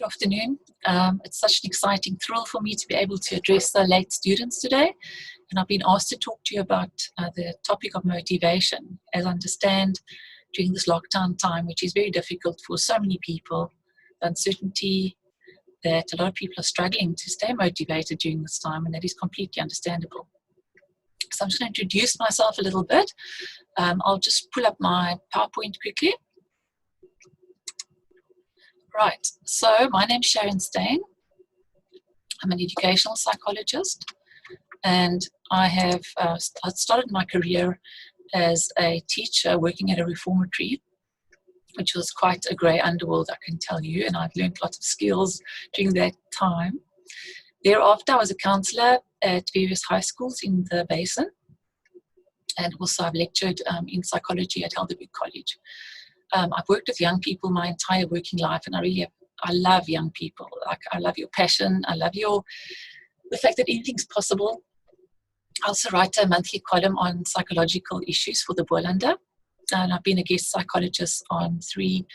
Good afternoon. It's such an exciting thrill for me to be able to address the late students today. And I've been asked to talk to you about the topic of motivation. As I understand, during this lockdown time, which is very difficult for so many people, the uncertainty that a lot of people are struggling to stay motivated during this time, and that is completely understandable. So I'm just going to introduce myself a little bit. I'll just pull up my PowerPoint quickly. Right, so my name's Sharon Steyn. I'm an educational psychologist, and I have started my career as a teacher working at a reformatory, which was quite a grey underworld, I can tell you, and I've learned lots of skills during that time. Thereafter, I was a counsellor at various high schools in the Basin, and also I've lectured in psychology at Helderberg College. I've worked with young people my entire working life, and I love young people. Like, I love your passion. I love the fact that anything's possible. I also write a monthly column on psychological issues for the Boerlander, and I've been a guest psychologist on 3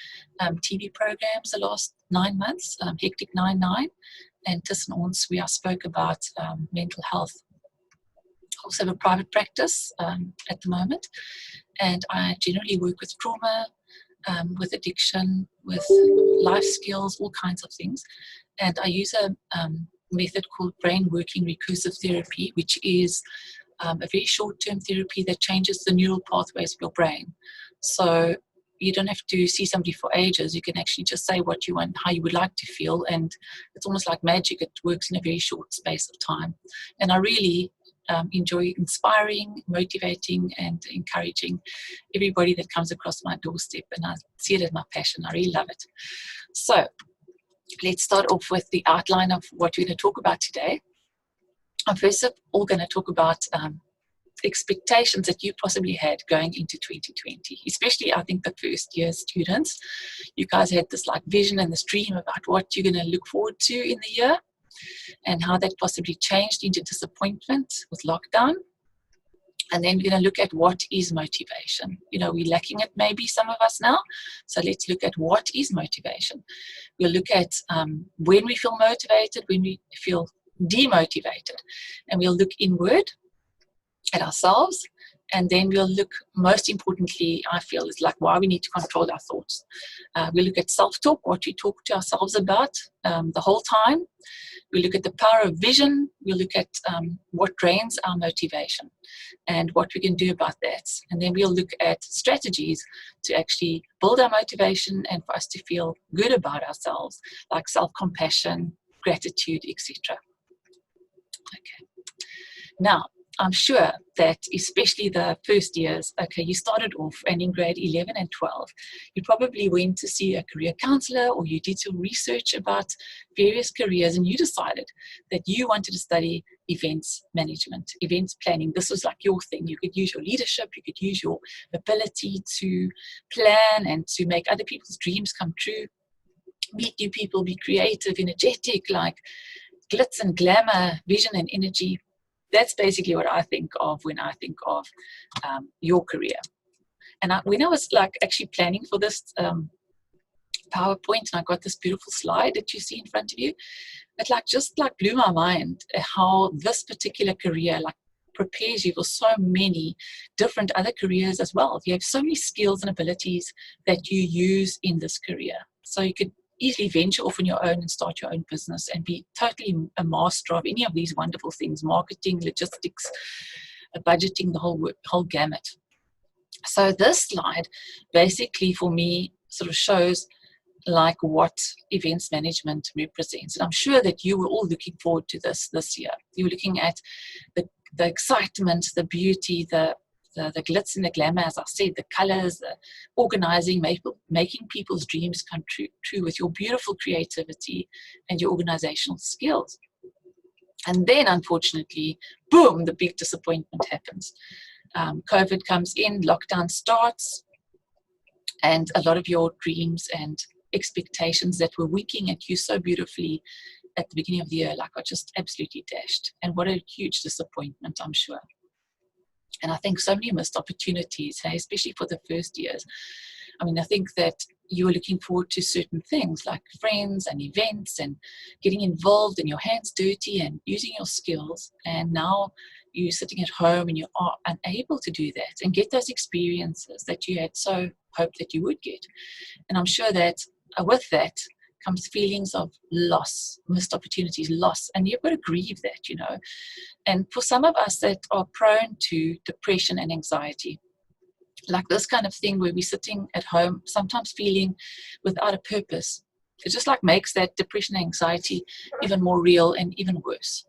TV programs the last 9 months, Hectic 99 and Tussen Ons, where I spoke about mental health. I also have a private practice at the moment, and I generally work with trauma, with addiction, with life skills, all kinds of things. And I use a method called brain working recursive therapy, which is a very short-term therapy that changes the neural pathways of your brain. So you don't have to see somebody for ages. You can actually just say what you want, how you would like to feel, and it's almost like magic. It works in a very short space of time. And I really enjoy inspiring, motivating, and encouraging everybody that comes across my doorstep, and I see it as my passion. I really love it. So let's start off with the outline of what we're going to talk about today. I'm first of all going to talk about expectations that you possibly had going into 2020, especially I think the first year students. You guys had this like vision and this dream about what you're going to look forward to in the year, and how that possibly changed into disappointment with lockdown. And then we're going to look at what is motivation. You know, we're lacking it maybe, some of us now. So let's look at what is motivation. We'll look at when we feel motivated, when we feel demotivated. And we'll look inward at ourselves. And then we'll look, most importantly, I feel, is like why we need to control our thoughts. We'll look at self-talk, what we talk to ourselves about the whole time. We'll look at the power of vision. We'll look at what drains our motivation and what we can do about that. And then we'll look at strategies to actually build our motivation and for us to feel good about ourselves, like self-compassion, gratitude, etc. Okay. Now, I'm sure that especially the first years, okay, you started off, and in grade 11 and 12, you probably went to see a career counselor, or you did some research about various careers, and you decided that you wanted to study events management, events planning. This was like your thing. You could use your leadership, you could use your ability to plan and to make other people's dreams come true, meet new people, be creative, energetic, like glitz and glamour, vision and energy. That's basically what I think of when I think of your career. And when I was like actually planning for this PowerPoint, and I got this beautiful slide that you see in front of you, it just blew my mind how this particular career prepares you for so many different other careers as well. You have so many skills and abilities that you use in this career. So you could easily venture off on your own and start your own business and be totally a master of any of these wonderful things: marketing, logistics, budgeting, the whole gamut. So this slide basically for me sort of shows like what events management represents. And I'm sure that you were all looking forward to this year. You were looking at the excitement, the beauty, the glitz and the glamour, as I said, the colors, the organizing, making people's dreams come true with your beautiful creativity and your organizational skills. And then, unfortunately, boom, the big disappointment happens. COVID comes in, lockdown starts, and a lot of your dreams and expectations that were winking at you so beautifully at the beginning of the year are just absolutely dashed. And what a huge disappointment, I'm sure. And I think so many missed opportunities, especially for the first years. I mean, I think that you are looking forward to certain things like friends and events and getting involved and your hands dirty and using your skills. And now you're sitting at home and you are unable to do that and get those experiences that you had so hoped that you would get. And I'm sure that with that comes feelings of loss, missed opportunities, loss, and you've got to grieve that, you know. And for some of us that are prone to depression and anxiety, like this kind of thing where we're sitting at home, sometimes feeling without a purpose, it just like makes that depression and anxiety even more real and even worse.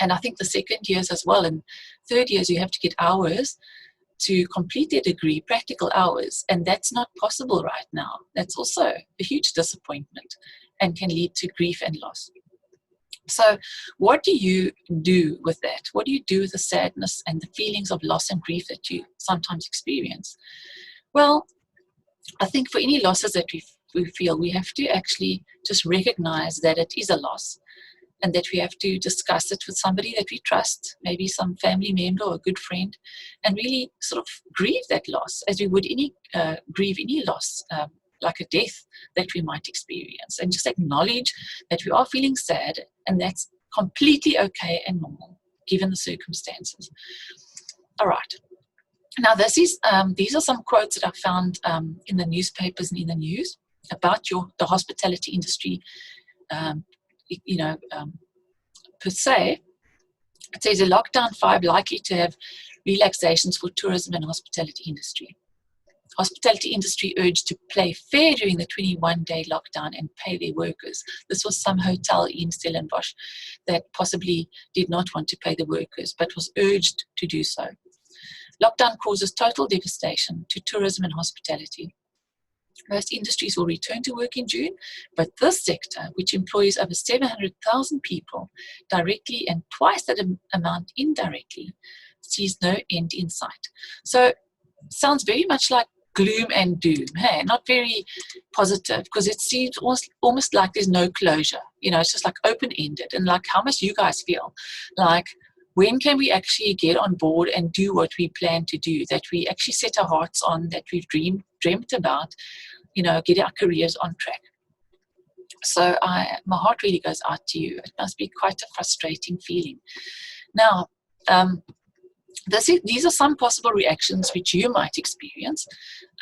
And I think the second years as well, and third years, you have to get hours to complete their degree, practical hours, and that's not possible right now. That's also a huge disappointment and can lead to grief and loss. So what do you do with that? What do you do with the sadness and the feelings of loss and grief that you sometimes experience? Well, I think for any losses that we feel, we have to actually just recognize that it is a loss, and that we have to discuss it with somebody that we trust, maybe some family member or a good friend, and really sort of grieve that loss as we would grieve any loss, like a death that we might experience, and just acknowledge that we are feeling sad, and that's completely okay and normal given the circumstances. All right. Now, these are some quotes that I found in the newspapers and in the news about the hospitality industry. Per se, it says a lockdown 5 likely to have relaxations for tourism and hospitality industry. Hospitality industry urged to play fair during the 21-day lockdown and pay their workers. This was some hotel in Stellenbosch that possibly did not want to pay the workers, but was urged to do so. Lockdown causes total devastation to tourism and hospitality. Most industries will return to work in June, but this sector, which employs over 700,000 people directly and twice that amount indirectly, sees no end in sight. So, sounds very much like gloom and doom, hey? Not very positive, because it seems almost like there's no closure. You know, it's just like open-ended. And like, how must you guys feel? Like, when can we actually get on board and do what we plan to do, that we actually set our hearts on, that we've dreamt about, you know, get our careers on track? So my heart really goes out to you. It must be quite a frustrating feeling. Now, these are some possible reactions which you might experience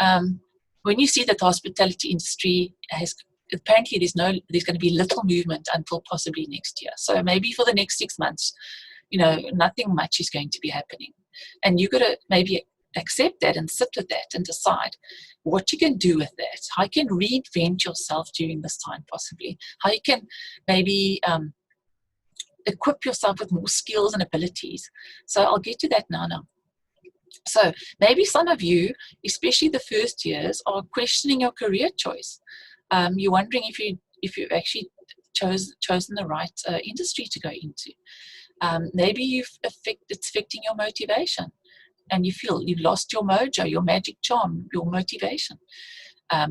when you see that the hospitality industry has, apparently there's going to be little movement until possibly next year. So maybe for the next 6 months, you know, nothing much is going to be happening. And you've got to maybe accept that and sit with that and decide what you can do with that, how you can reinvent yourself during this time possibly, how you can maybe equip yourself with more skills and abilities. So I'll get to that now. So maybe some of you, especially the first years, are questioning your career choice. You're wondering if you actually chosen the right industry to go into. Maybe it's affecting your motivation, and you feel you've lost your mojo, your magic charm, your motivation.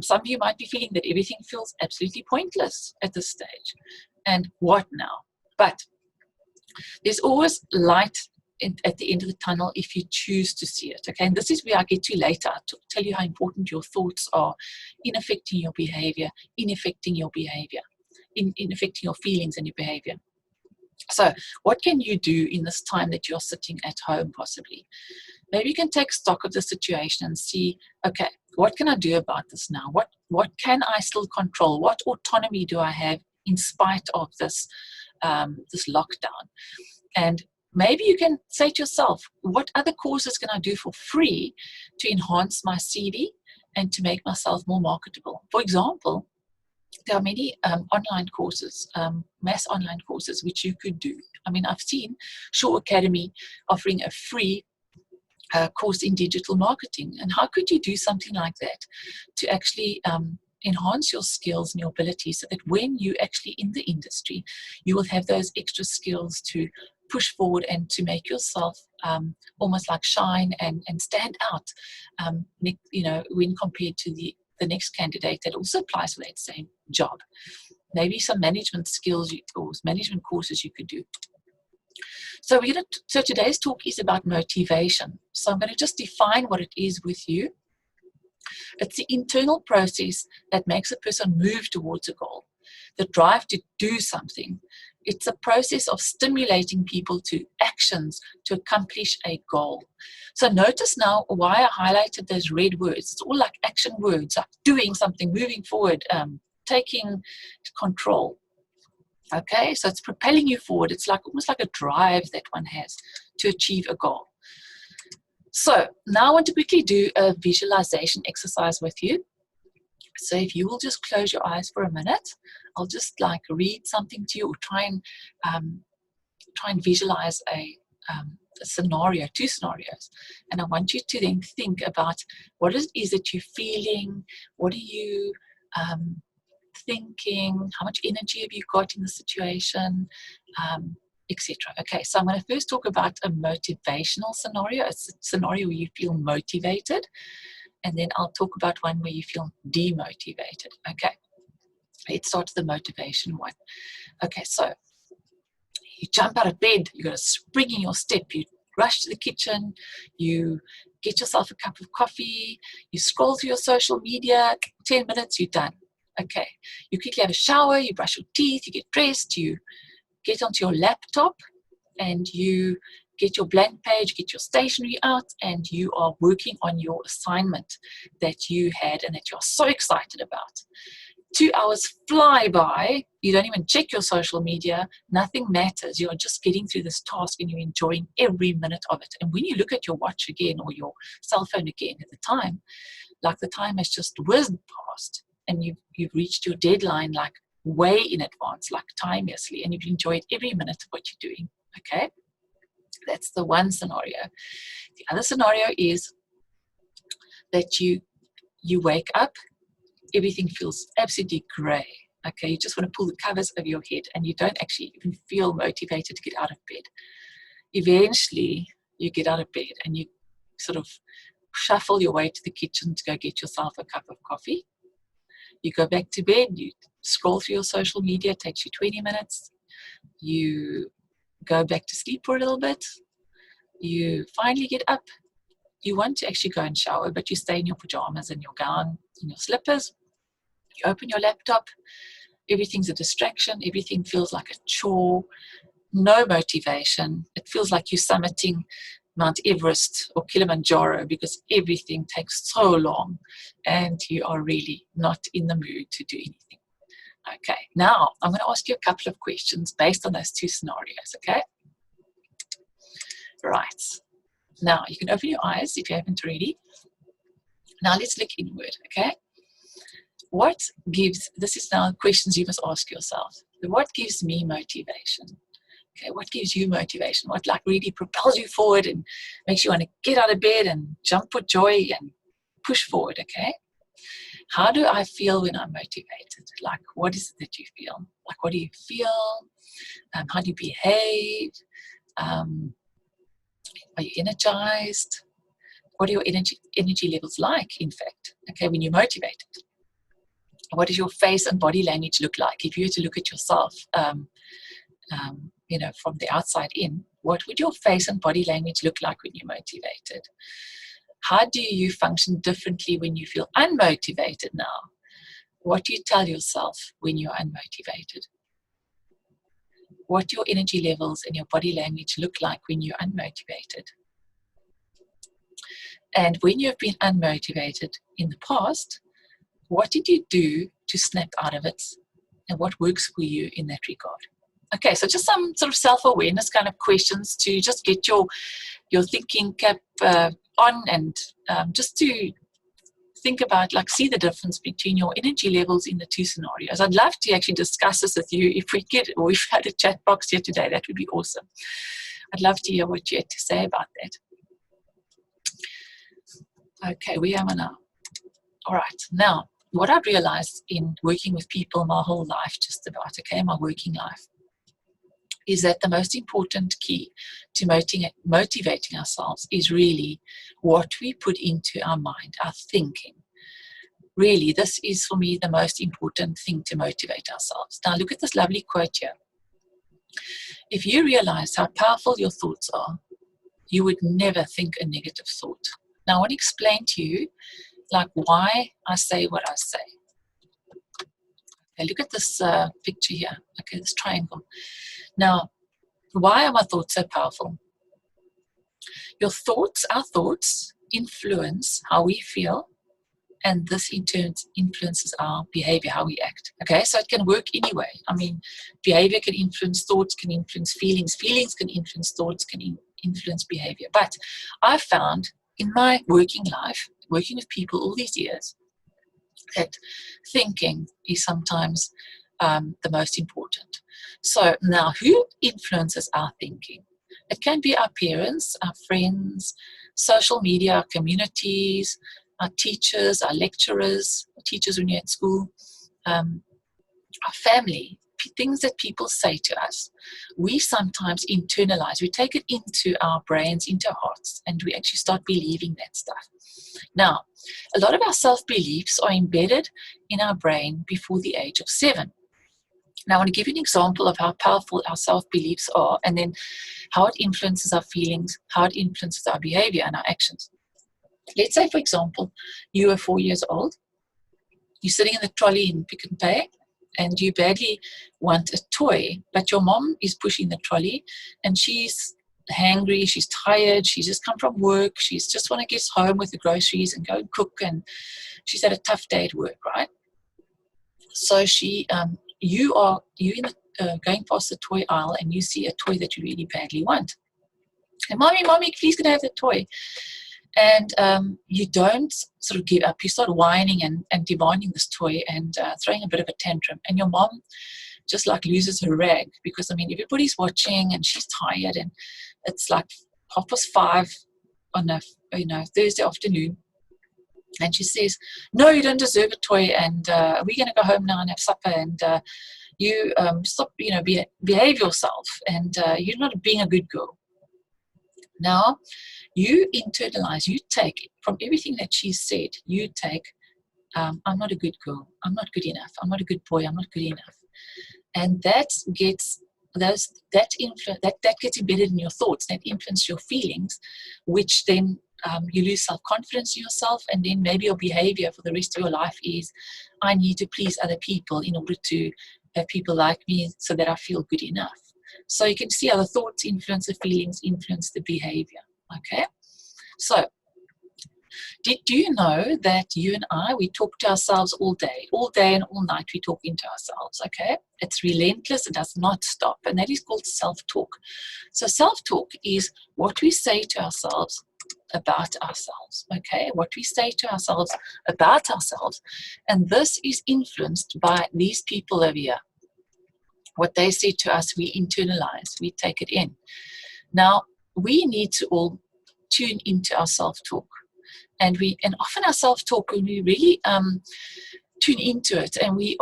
Some of you might be feeling that everything feels absolutely pointless at this stage. And what now? But there's always light at the end of the tunnel if you choose to see it. Okay, and this is where I get to later to tell you how important your thoughts are in affecting your behavior, in affecting your feelings and your behavior. So what can you do in this time that you're sitting at home possibly? Maybe you can take stock of the situation and see, okay, what can I do about this now? What can I still control? What autonomy do I have in spite of this lockdown? And maybe you can say to yourself, what other courses can I do for free to enhance my CV and to make myself more marketable? For example, there are many online courses, mass online courses, which you could do. I mean, I've seen Shaw Academy offering a free course in digital marketing. And how could you do something like that to actually enhance your skills and your abilities, so that when you actually in the industry, you will have those extra skills to push forward and to make yourself almost like shine and stand out, you know, when compared to the next candidate that also applies for that same job. Maybe some management skills or management courses you could do. So so today's talk is about motivation. So I'm going to just define what it is with you. It's the internal process that makes a person move towards a goal, the drive to do something. It's a process of stimulating people to actions to accomplish a goal. So notice now why I highlighted those red words. It's all like action words, like doing something, moving forward, taking control. Okay, so it's propelling you forward. It's like almost like a drive that one has to achieve a goal. So now I want to quickly do a visualization exercise with you. So if you will just close your eyes for a minute, I'll just like read something to you, or try and visualize a scenario, two scenarios. And I want you to then think about what it is that you're feeling, what are you thinking, how much energy have you got in the situation, etc. Okay, so I'm going to first talk about a motivational scenario. It's a scenario where you feel motivated, and then I'll talk about one where you feel demotivated. Okay, let's start with the motivation one. Okay, so you jump out of bed, you got a spring in your step, you rush to the kitchen, you get yourself a cup of coffee, you scroll through your social media, 10 minutes, you're done. Okay, you quickly have a shower, you brush your teeth, you get dressed, you get onto your laptop, and you get your blank page, get your stationery out, and you are working on your assignment that you had and that you're so excited about. 2 hours fly by, you don't even check your social media, nothing matters. You're just getting through this task and you're enjoying every minute of it. And when you look at your watch again or your cell phone again at the time, like the time has just whizzed past and you've reached your deadline like way in advance, like timelessly, and you've enjoyed every minute of what you're doing. Okay, that's the one scenario. The other scenario is that you wake up, everything feels absolutely grey. Okay, you just want to pull the covers over your head and you don't actually even feel motivated to get out of bed. Eventually, you get out of bed and you sort of shuffle your way to the kitchen to go get yourself a cup of coffee. You go back to bed, you scroll through your social media, it takes you 20 minutes. You go back to sleep for a little bit. You finally get up. You want to actually go and shower, but you stay in your pajamas and your gown and your slippers. You open your laptop. Everything's a distraction. Everything feels like a chore. No motivation. It feels like you're summiting Mount Everest or Kilimanjaro because everything takes so long and you are really not in the mood to do anything. Okay, now I'm going to ask you a couple of questions based on those two scenarios, okay? Right. Now, you can open your eyes if you haven't already. Now, let's look inward, okay? What gives, this is now questions you must ask yourself. What gives me motivation? Okay, what gives you motivation? What like really propels you forward and makes you want to get out of bed and jump for joy and push forward, okay? How do I feel when I'm motivated? Like, what is it that you feel? Like, what do you feel? How do you behave? Are you energized? What are your energy levels like, in fact, okay, when you're motivated? What does your face and body language look like? If you were to look at yourself, you know, from the outside in, what would your face and body language look like when you're motivated? How do you function differently when you feel unmotivated now? What do you tell yourself when you're unmotivated? What do your energy levels and your body language look like when you're unmotivated? And when you've been unmotivated in the past, what did you do to snap out of it? And what works for you in that regard? Okay, so just some sort of self-awareness kind of questions to just get your thinking cap on and just to think about, like, see the difference between your energy levels in the two scenarios. I'd love to actually discuss this with you if we could, or if we had a chat box here today. That would be awesome. I'd love to hear what you had to say about that. Okay, we are now. All right, now, what I've realized in working with people my whole life, just about, okay, my working life, is that the most important key to motivating ourselves is really what we put into our mind, our thinking. Really, this is for me the most important thing to motivate ourselves. Now, look at this lovely quote here. If you realize how powerful your thoughts are, you would never think a negative thought. Now, I want to explain to you like why I say what I say. Okay, look at this picture here. Okay, this triangle. Now, why are my thoughts so powerful? Your thoughts, our thoughts, influence how we feel, and this in turn influences our behavior, how we act. Okay, so it can work anyway. I mean, behavior can influence thoughts, can influence feelings, feelings can influence thoughts, can influence behavior. But I found in my working life, working with people all these years, that thinking is sometimes the most important. So now, who influences our thinking? It can be our parents, our friends, social media, our communities, our teachers, our lecturers, teachers when you're at school, our family, things that people say to us. We sometimes internalize, we take it into our brains, into our hearts, and we actually start believing that stuff. Now, a lot of our self-beliefs are embedded in our brain before the age of 7. Now, I want to give you an example of how powerful our self-beliefs are, and then how it influences our feelings, how it influences our behavior and our actions. Let's say, for example, you are 4 years old, you're sitting in the trolley in Pick n Pay, and you badly want a toy, but your mom is pushing the trolley, and she's hangry, she's tired, she's just come from work, she's just want to get home with the groceries and go and cook, and she's had a tough day at work, right? So you in going past the toy aisle, and you see a toy that you really badly want. And mommy, please can I have the toy? And you don't sort of give up. You start whining and demanding this toy and throwing a bit of a tantrum. And your mom just like loses her rag, because I mean everybody's watching and she's tired, and it's like 5:30 on a Thursday afternoon. And she says, "No, you don't deserve a toy, and we're going to go home now and have supper, and you stop, behave yourself, and you're not being a good girl." Now, you internalize, you take from everything that she said, you take, I'm not a good girl, I'm not good enough, I'm not a good boy, I'm not good enough. And that gets that gets embedded in your thoughts, that influence your feelings, which then you lose self-confidence in yourself, and then maybe your behavior for the rest of your life is, I need to please other people in order to have people like me so that I feel good enough. So you can see how the thoughts influence the feelings, influence the behavior. Okay, so do you know that you and I, we talk to ourselves all day and all night. We talk into ourselves. Okay, it's relentless, it does not stop, and that is called self-talk. So self-talk is what we say to ourselves about ourselves. Okay, what we say to ourselves about ourselves, and this is influenced by these people over here. What they say to us, we internalize, we take it in. Now, we need to all tune into our self-talk. And often our self-talk, when we really tune into it and we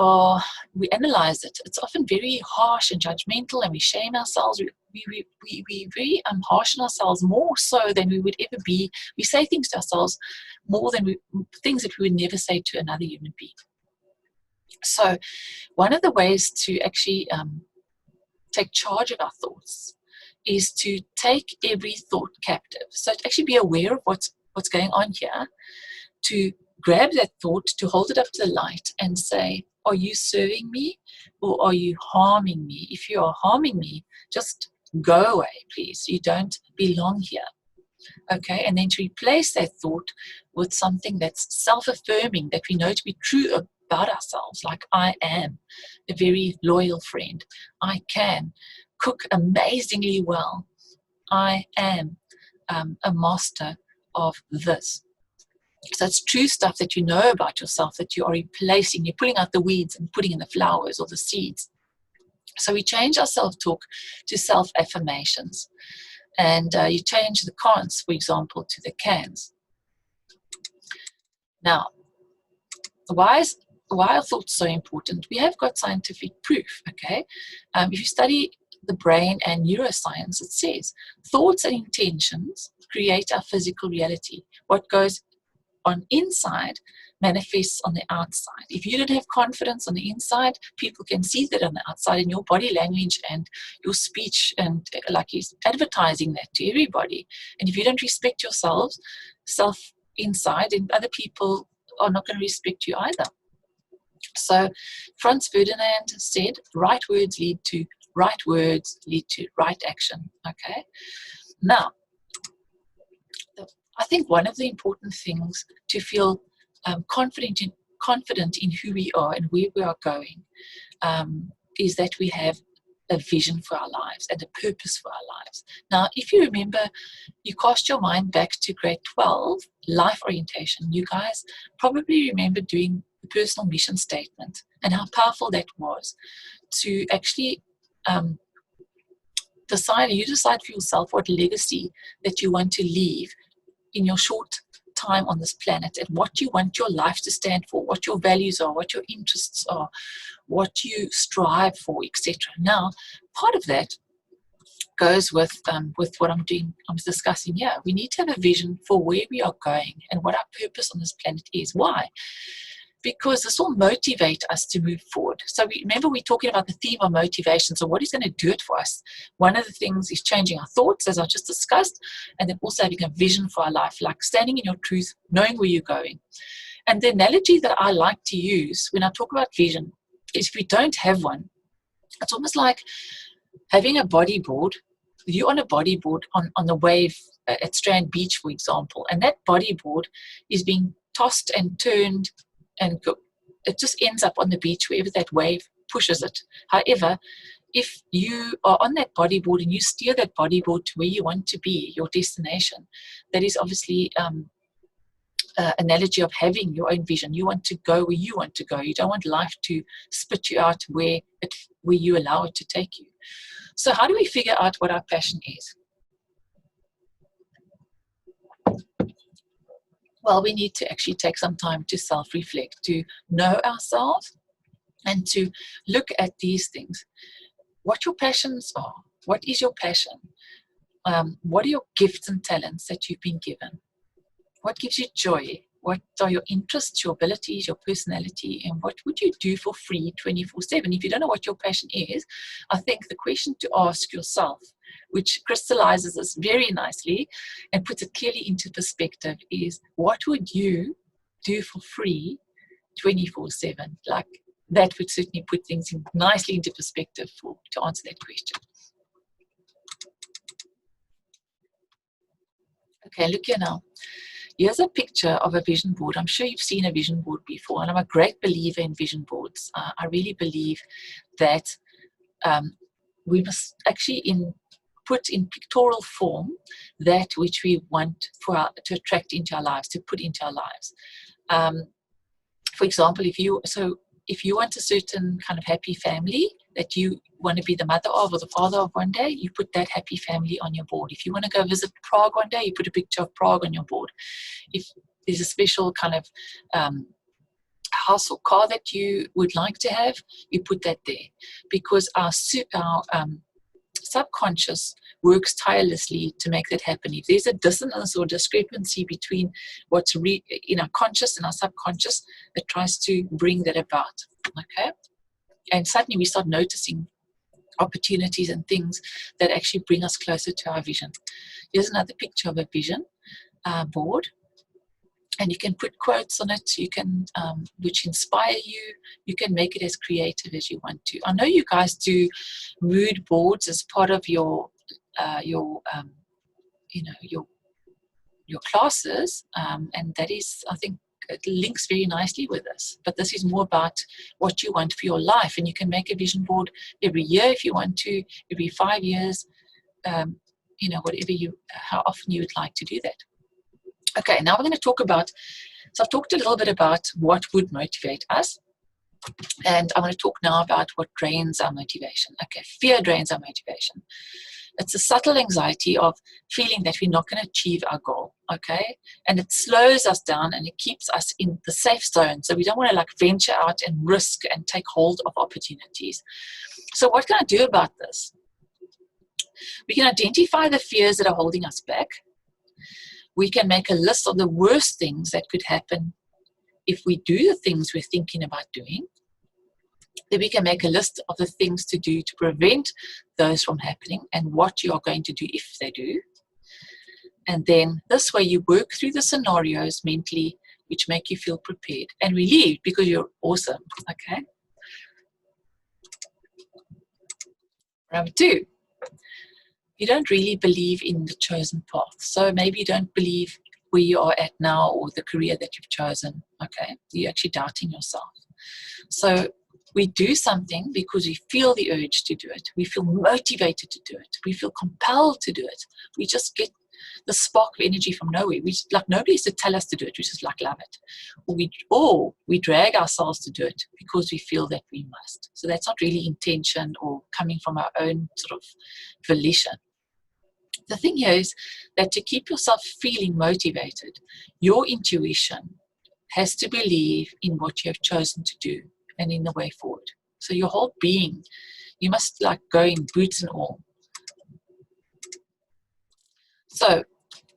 analyze it, it's often very harsh and judgmental, and we shame ourselves. We very harsh on ourselves, more so than we would ever be. We say things to ourselves more than things that we would never say to another human being. So one of the ways to actually take charge of our thoughts is to take every thought captive. So to actually be aware of what's going on here, to grab that thought, to hold it up to the light and say, are you serving me or are you harming me? If you are harming me, just go away, please. You don't belong here. Okay, and then to replace that thought with something that's self-affirming, that we know to be true about ourselves, like I am a very loyal friend. I can cook amazingly well. I am a master of this. So it's true stuff that you know about yourself that you are replacing. You're pulling out the weeds and putting in the flowers or the seeds. So we change our self-talk to self-affirmations. And you change the can'ts, for example, to the cans. Now, why are thoughts so important? We have got scientific proof, okay? If you study the brain and neuroscience, it says thoughts and intentions create our physical reality. What goes on inside manifests on the outside. If you don't have confidence on the inside, people can see that on the outside in your body language and your speech, and like he's advertising that to everybody. And if you don't respect yourself inside, and other people are not going to respect you either. So Franz Ferdinand said, right words lead to right action. Okay. Now, I think one of the important things to feel confident in who we are and where we are going is that we have a vision for our lives and a purpose for our lives. Now, if you remember, you cast your mind back to grade 12, life orientation, you guys probably remember doing the personal mission statement and how powerful that was to actually decide for yourself what legacy that you want to leave in your short time on this planet, and what you want your life to stand for, what your values are, what your interests are, what you strive for, etc. Now, part of that goes with what I'm discussing here. We need to have a vision for where we are going and what our purpose on this planet is. Why? Because this will motivate us to move forward. So remember, we're talking about the theme of motivation. So what is going to do it for us? One of the things is changing our thoughts, as I just discussed, and then also having a vision for our life, like standing in your truth, knowing where you're going. And the analogy that I like to use when I talk about vision is, if we don't have one, it's almost like having a bodyboard. You're on a bodyboard on the wave at Strand Beach, for example, and that bodyboard is being tossed and turned, and it just ends up on the beach wherever that wave pushes it. However, if you are on that bodyboard and you steer that bodyboard to where you want to be, your destination, that is obviously analogy of having your own vision. You want to go where you want to go. You don't want life to spit you out where you allow it to take you. So how do we figure out what our passion is? Well, we need to actually take some time to self-reflect, to know ourselves, and to look at these things. What your passions are. What is your passion? What are your gifts and talents that you've been given? What gives you joy? What are your interests, your abilities, your personality, and what would you do for free 24/7? If you don't know what your passion is, I think the question to ask yourself, which crystallizes this very nicely and puts it clearly into perspective, is, what would you do for free 24/7? Like, that would certainly put things nicely into perspective to answer that question. Okay, look here now. Here's a picture of a vision board. I'm sure you've seen a vision board before, and I'm a great believer in vision boards. I really believe that we must actually put in pictorial form that which we want to attract into our lives, to put into our lives. For example, if you want a certain kind of happy family that you want to be the mother of or the father of one day, you put that happy family on your board. If you want to go visit Prague one day, you put a picture of Prague on your board. If there's a special kind of house or car that you would like to have, you put that there. Because our subconscious works tirelessly to make that happen. If there's a dissonance or discrepancy between what's in our conscious and our subconscious, it tries to bring that about. Okay? And suddenly we start noticing opportunities and things that actually bring us closer to our vision. Here's another picture of a vision board. And you can put quotes on it, you can, which inspire you. You can make it as creative as you want to. I know you guys do mood boards as part of your classes, and that is, I think, it links very nicely with this. But this is more about what you want for your life, and you can make a vision board every year if you want to, every 5 years, how often you would like to do that. Okay, now we're going to talk about, so I've talked a little bit about what would motivate us, and I want to talk now about what drains our motivation. Okay, fear drains our motivation. It's a subtle anxiety of feeling that we're not going to achieve our goal, okay? And it slows us down and it keeps us in the safe zone. So we don't want to venture out and risk and take hold of opportunities. So what can I do about this? We can identify the fears that are holding us back. We can make a list of the worst things that could happen if we do the things we're thinking about doing. Then we can make a list of the things to do to prevent those from happening and what you are going to do if they do. And then this way you work through the scenarios mentally which make you feel prepared and relieved because you're awesome, okay? Number 2, you don't really believe in the chosen path. So maybe you don't believe where you are at now or the career that you've chosen, okay? You're actually doubting yourself. So we do something because we feel the urge to do it. We feel motivated to do it. We feel compelled to do it. We just get the spark of energy from nowhere. We just, like, nobody has to tell us to do it. We just like love it. Or we drag ourselves to do it because we feel that we must. So that's not really intention or coming from our own sort of volition. The thing here is that to keep yourself feeling motivated, your intuition has to believe in what you have chosen to do and in the way forward. So your whole being, you must like go in boots and all. So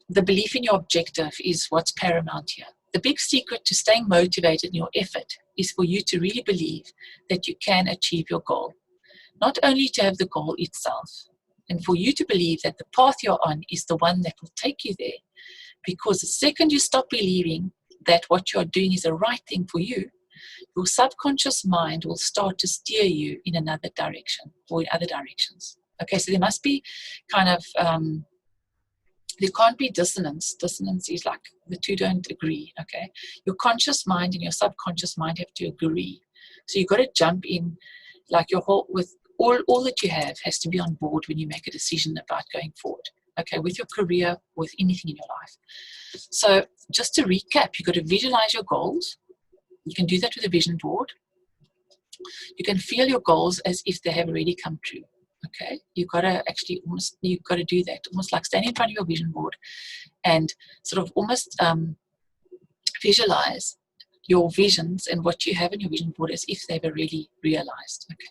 the belief in your objective is what's paramount here. The big secret to staying motivated in your effort is for you to really believe that you can achieve your goal. Not only to have the goal itself, and for you to believe that the path you're on is the one that will take you there. Because the second you stop believing that what you're doing is the right thing for you, your subconscious mind will start to steer you in another direction or in other directions. Okay, so there must be kind of, there can't be dissonance. Dissonance is like the two don't agree, okay? Your conscious mind and your subconscious mind have to agree. So you've got to jump in, like your whole, with all that you have has to be on board when you make a decision about going forward, okay, with your career, with anything in your life. So just to recap, you've got to visualize your goals. You can do that with a vision board. You can feel your goals as if they have already come true. Okay, you've got to actually you've got to do that, almost like standing in front of your vision board and sort of almost visualize your visions and what you have in your vision board as if they've already realized. Okay,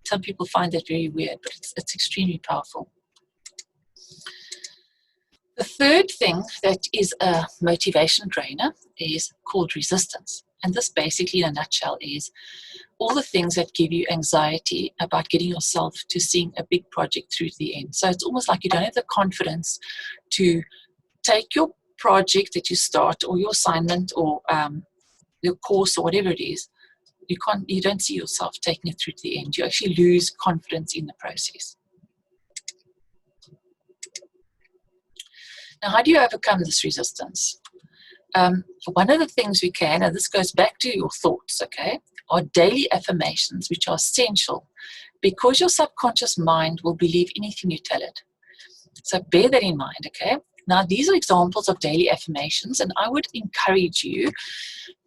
some people find that very weird, but it's extremely powerful. The third thing that is a motivation drainer is called resistance. And this basically in a nutshell is all the things that give you anxiety about getting yourself to seeing a big project through to the end. So it's almost like you don't have the confidence to take your project that you start or your assignment or your course or whatever it is. You don't see yourself taking it through to the end. You actually lose confidence in the process. Now, how do you overcome this resistance? One of the things we can, and this goes back to your thoughts, okay, are daily affirmations, which are essential because your subconscious mind will believe anything you tell it. So bear that in mind, okay? Now, these are examples of daily affirmations, and I would encourage you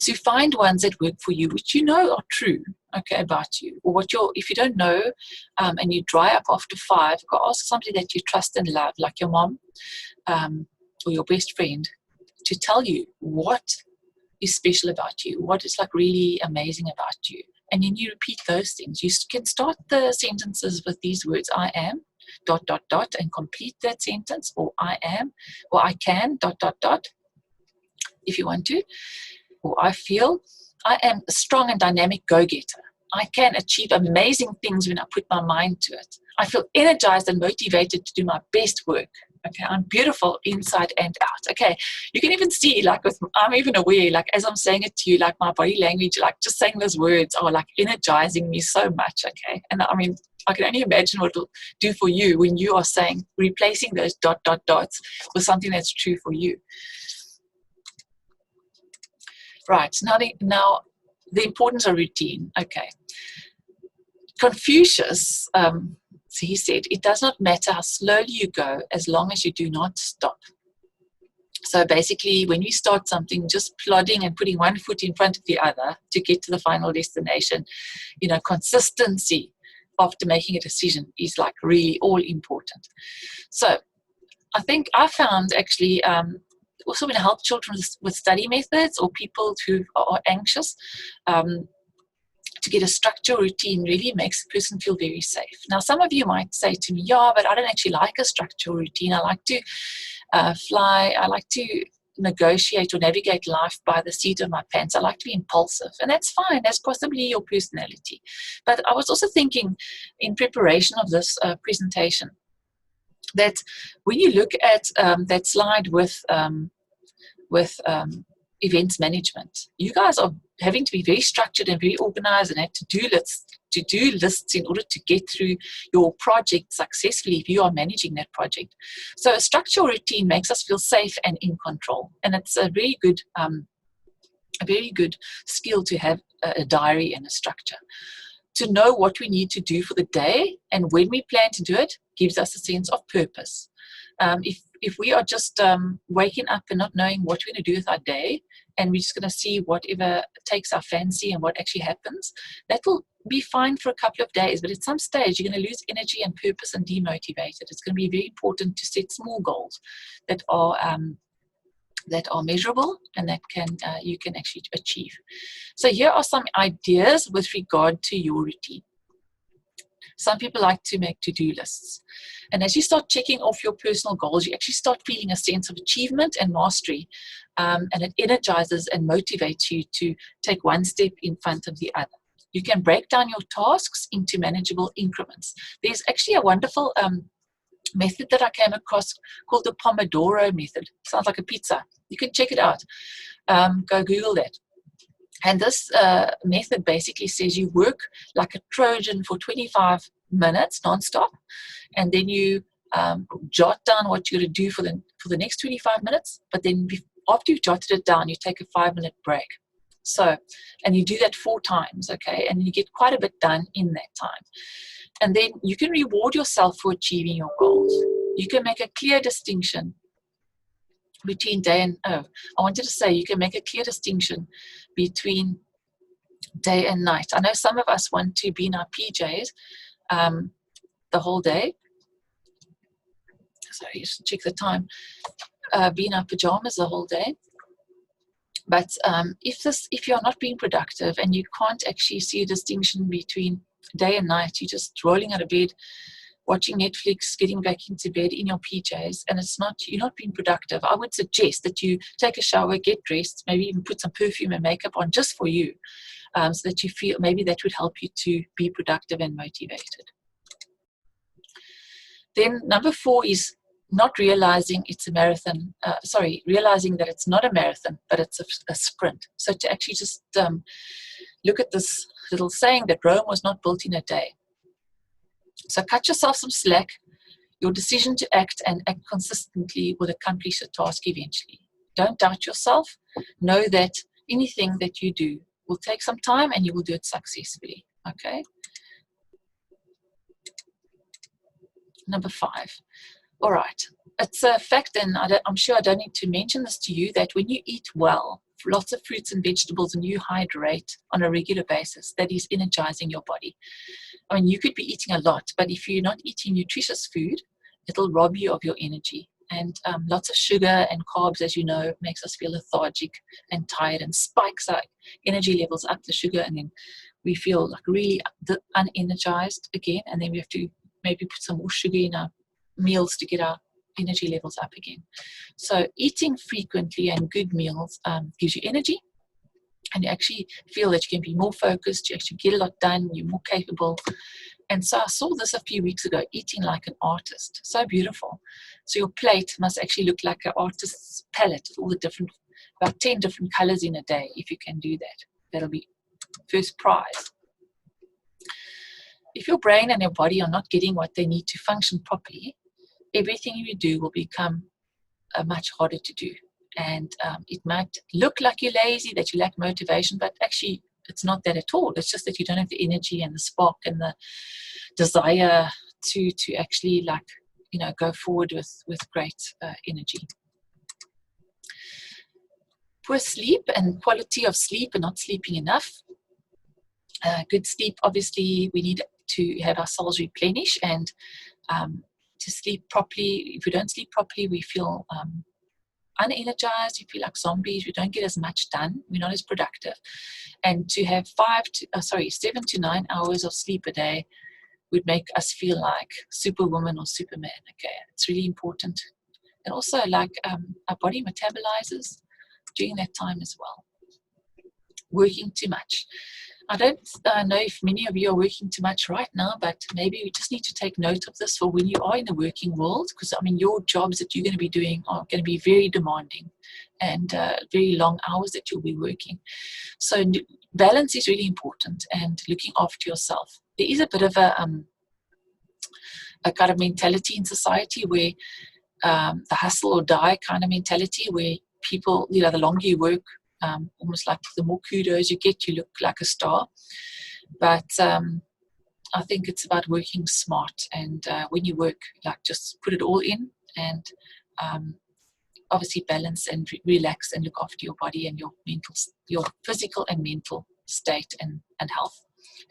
to find ones that work for you, which you know are true, okay, about you, or if you don't know, and you dry up after 5, go ask somebody that you trust and love, like your mom, or your best friend, to tell you what is special about you, what is like really amazing about you. And then you repeat those things. You can start the sentences with these words, I am, ... and complete that sentence, or I am, or I can, ... if you want to, or I feel, I am a strong and dynamic go-getter. I can achieve amazing things when I put my mind to it. I feel energized and motivated to do my best work. Okay, I'm beautiful inside and out. Okay, you can even see, like, I'm even aware, like, as I'm saying it to you, like, my body language, like, just saying those words are, like, energizing me so much, okay? And I mean, I can only imagine what it'll do for you when you are saying, replacing those ... with something that's true for you. Right, now the importance of routine, okay. Confucius, so he said, it does not matter how slowly you go as long as you do not stop. So basically, when you start something, just plodding and putting one foot in front of the other to get to the final destination, consistency after making a decision is like really all important. So I think I found actually also when I help children with study methods or people who are anxious, to get a structure routine really makes a person feel very safe. Now, some of you might say to me, yeah, but I don't actually like a structure routine. I like to fly. I like to negotiate or navigate life by the seat of my pants. I like to be impulsive, and that's fine. That's possibly your personality. But I was also thinking in preparation of this presentation that when you look at that slide with events management. You guys are having to be very structured and very organized and have to-do lists in order to get through your project successfully if you are managing that project. So a structural routine makes us feel safe and in control, and it's a very good skill to have a diary and a structure. To know what we need to do for the day and when we plan to do it gives us a sense of purpose. If we are just waking up and not knowing what we're going to do with our day, and we're just going to see whatever takes our fancy and what actually happens, that will be fine for a couple of days. But at some stage, you're going to lose energy and purpose and demotivated. It's going to be very important to set small goals that are measurable and that you can actually achieve. So here are some ideas with regard to your routine. Some people like to make to-do lists. And as you start checking off your personal goals, you actually start feeling a sense of achievement and mastery. And it energizes and motivates you to take one step in front of the other. You can break down your tasks into manageable increments. There's actually a wonderful method that I came across called the Pomodoro method. Sounds like a pizza. You can check it out. Go Google that. And this method basically says you work like a Trojan for 25 minutes nonstop, and then you jot down what you're going to do for the next 25 minutes. But then after you've jotted it down, you take a 5-minute break. So, and you do that 4 times, okay? And you get quite a bit done in that time. And then you can reward yourself for achieving your goals. You can make a clear distinction between day and I wanted to say you can make a clear distinction between day and night. I know some of us want to be in our PJs the whole day. Sorry, just check the time. Be in our pajamas the whole day. But if you're not being productive and you can't actually see a distinction between day and night, you're just rolling out of bed, watching Netflix, getting back into bed in your PJs, and you're not being productive, I would suggest that you take a shower, get dressed, maybe even put some perfume and makeup on just for you, so that you feel maybe that would help you to be productive and motivated. Then number 4 is not realizing it's a marathon, realizing that it's not a marathon, but it's a sprint. So to actually just look at this little saying that Rome was not built in a day. So cut yourself some slack. Your decision to act and act consistently will accomplish the task eventually. Don't doubt yourself. Know that anything that you do will take some time and you will do it successfully. Okay? Number 5. All right. It's a fact, and I'm sure I don't need to mention this to you, that when you eat well, lots of fruits and vegetables, and you hydrate on a regular basis, that is energizing your body. I mean, you could be eating a lot, but if you're not eating nutritious food, it'll rob you of your energy. And lots of sugar and carbs, as you know, makes us feel lethargic and tired and spikes our energy levels up the sugar, and then we feel like really unenergized again, and then we have to maybe put some more sugar in our meals to get our energy levels up again. So eating frequently and good meals gives you energy, and you actually feel that you can be more focused, you actually get a lot done, you're more capable. And so I saw this a few weeks ago, eating like an artist. So beautiful. So your plate must actually look like an artist's palette with all the about 10 different colors in a day. If you can do that, that'll be first prize. If your brain and your body are not getting what they need to function properly, everything you do will become much harder to do. And it might look like you're lazy, that you lack motivation, but actually it's not that at all. It's just that you don't have the energy and the spark and the desire to actually go forward with great energy. Poor sleep and quality of sleep and not sleeping enough. Good sleep, obviously, we need to have our cells replenish, and to sleep properly. If we don't sleep properly, we feel unenergized, we feel like zombies, we don't get as much done, we're not as productive. And to have 7 to 9 hours of sleep a day would make us feel like Superwoman or Superman. Okay, it's really important. And also, our body metabolizes during that time as well. Working too much. I don't know if many of you are working too much right now, but maybe you just need to take note of this for when you are in the working world, because I mean, your jobs that you're going to be doing are going to be very demanding and very long hours that you'll be working. So balance is really important, and looking after yourself. There is a bit of a kind of mentality in society where the hustle or die kind of mentality, where people, you know, the longer you work, almost like the more kudos you get, you look like a star. But I think it's about working smart, and when you work, like, just put it all in, and obviously balance and relax and look after your body and your physical and mental state and health,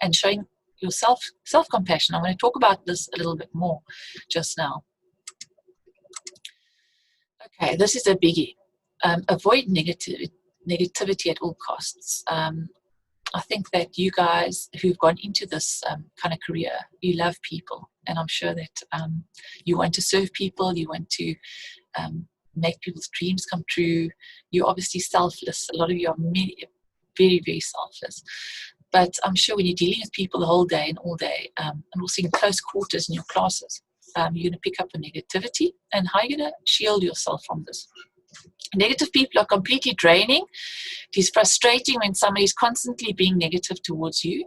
and showing yourself self-compassion. I'm going to talk about this a little bit more just now. Okay, this is a biggie. Avoid negativity at all costs. I think that you guys who've gone into this kind of career, you love people, and I'm sure that you want to serve people, you want to make people's dreams come true. You're obviously selfless. A lot of you are very, very selfless. But I'm sure when you're dealing with people the whole day and all day, and also in close quarters in your classes, you're going to pick up the negativity. And how are you going to shield yourself from this? Negative people are completely draining. It is frustrating when somebody is constantly being negative towards you.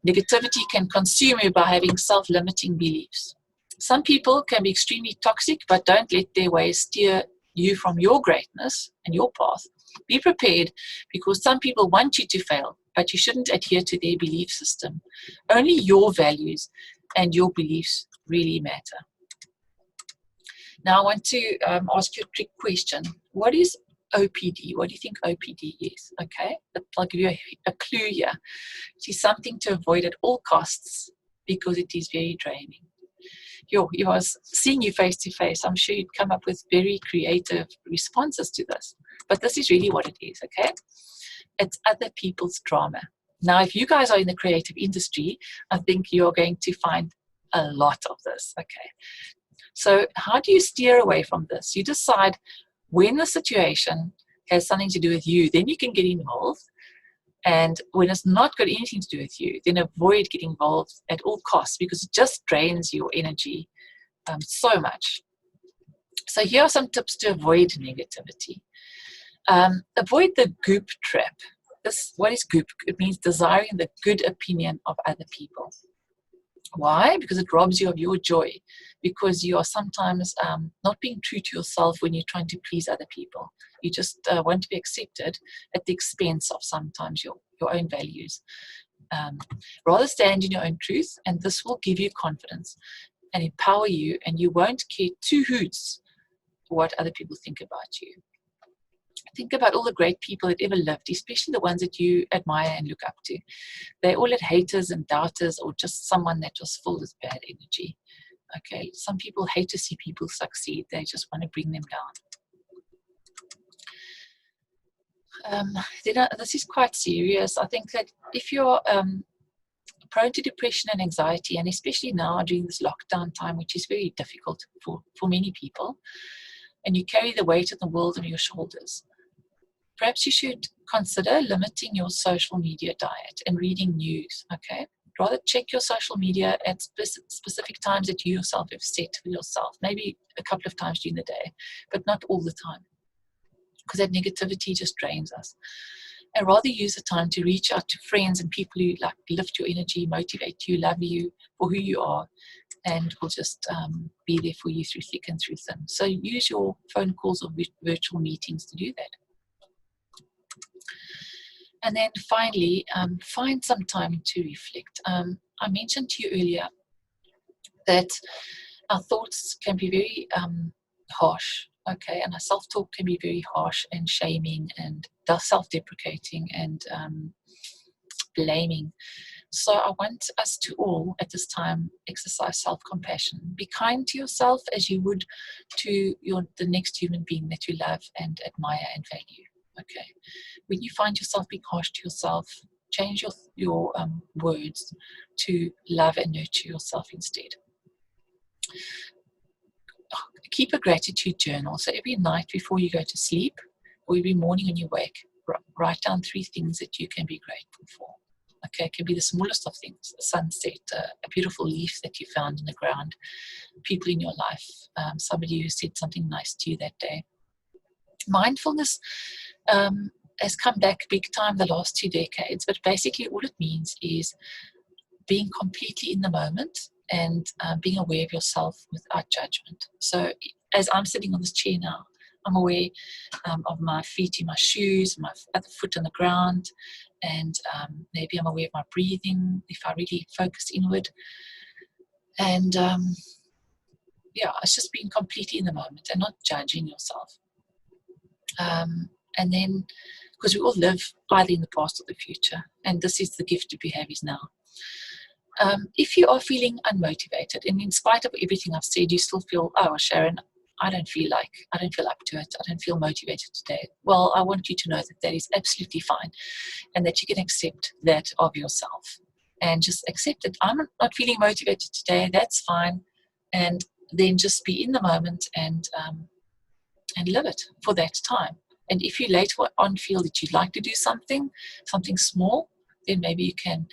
Negativity can consume you by having self-limiting beliefs. Some people can be extremely toxic, but don't let their ways steer you from your greatness and your path. Be prepared, because some people want you to fail, but you shouldn't adhere to their belief system. Only your values and your beliefs really matter. Now I want to ask you a trick question. What is OPD? What do you think OPD is? Okay, I'll give you a clue here. It is something to avoid at all costs, because it is very draining. If I was seeing you face to face, I'm sure you'd come up with very creative responses to this. But this is really what it is, okay? It's other people's drama. Now, if you guys are in the creative industry, I think you're going to find a lot of this, okay? So how do you steer away from this? You decide when the situation has something to do with you, then you can get involved. And when it's not got anything to do with you, then avoid getting involved at all costs, because it just drains your energy so much. So here are some tips to avoid negativity. Avoid the goop trap. What is goop? It means desiring the good opinion of other people. Why? Because it robs you of your joy, because you are sometimes not being true to yourself when you're trying to please other people. You just want to be accepted at the expense of sometimes your own values. Rather stand in your own truth, and this will give you confidence and empower you, and you won't care two hoots what other people think about you. Think about all the great people that ever lived, especially the ones that you admire and look up to. They all had haters and doubters, or just someone that was full of bad energy. Okay, some people hate to see people succeed. They just want to bring them down. This is quite serious. I think that if you're prone to depression and anxiety, and especially now during this lockdown time, which is very difficult for many people, and you carry the weight of the world on your shoulders, perhaps you should consider limiting your social media diet and reading news, okay? Rather check your social media at specific times that you yourself have set for yourself, maybe a couple of times during the day, but not all the time, because that negativity just drains us. And rather use the time to reach out to friends and people who like lift your energy, motivate you, love you for who you are, and will just be there for you through thick and through thin. So use your phone calls or virtual meetings to do that. And then finally, find some time to reflect. I mentioned to you earlier that our thoughts can be very harsh, okay, and our self-talk can be very harsh and shaming and self-deprecating and blaming. So I want us to all at this time exercise self-compassion. Be kind to yourself as you would to the next human being that you love and admire and value. Okay. When you find yourself being harsh to yourself, change your words to love and nurture yourself instead. Keep a gratitude journal. So every night before you go to sleep, or every morning when you wake, write down 3 things that you can be grateful for. Okay, it can be the smallest of things, a sunset, a beautiful leaf that you found in the ground, people in your life, somebody who said something nice to you that day. Mindfulness has come back big time the last 2 decades, but basically all it means is being completely in the moment and being aware of yourself without judgment. So as I'm sitting on this chair now, I'm aware of my feet in my shoes, my other foot on the ground, and maybe I'm aware of my breathing if I really focus inward. And it's just being completely in the moment and not judging yourself. And then, because we all live either in the past or the future, and this is the gift that we have is now. If you are feeling unmotivated, and in spite of everything I've said, you still feel, oh, Sharon, I don't feel up to it. I don't feel motivated today. Well, I want you to know that that is absolutely fine, and that you can accept that of yourself, and just accept it. I'm not feeling motivated today. That's fine, and then just be in the moment and live it for that time. And if you later on feel that you'd like to do something small, then maybe you can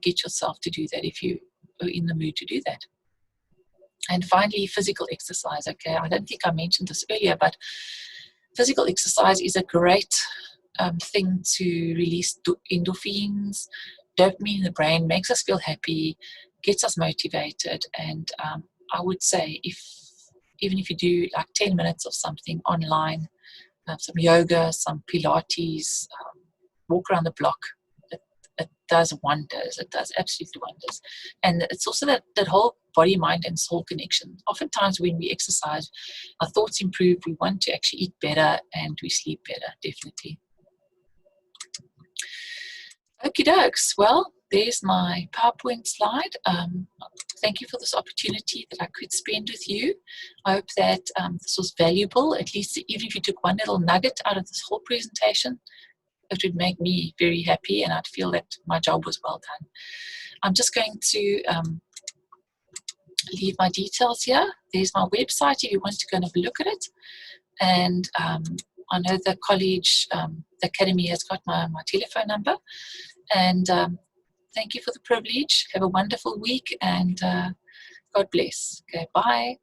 get yourself to do that if you are in the mood to do that. And finally, physical exercise. Okay, I don't think I mentioned this earlier, but physical exercise is a great thing to release endorphins, dopamine in the brain, makes us feel happy, gets us motivated. And I would say even if you do like 10 minutes of something online, some yoga, some Pilates, walk around the block, it does wonders. It does absolutely wonders. And it's also that whole body, mind, and soul connection. Oftentimes when we exercise, our thoughts improve, we want to actually eat better, and we sleep better, definitely. Okie dokes. Well, there's my PowerPoint slide. Thank you for this opportunity that I could spend with you. I hope that this was valuable, at least even if you took one little nugget out of this whole presentation. It would make me very happy, and I'd feel that my job was well done. I'm just going to leave my details here. There's my website if you want to go and have a look at it. And I know the college, the academy has got my telephone number. And thank you for the privilege. Have a wonderful week, and God bless. Okay, bye.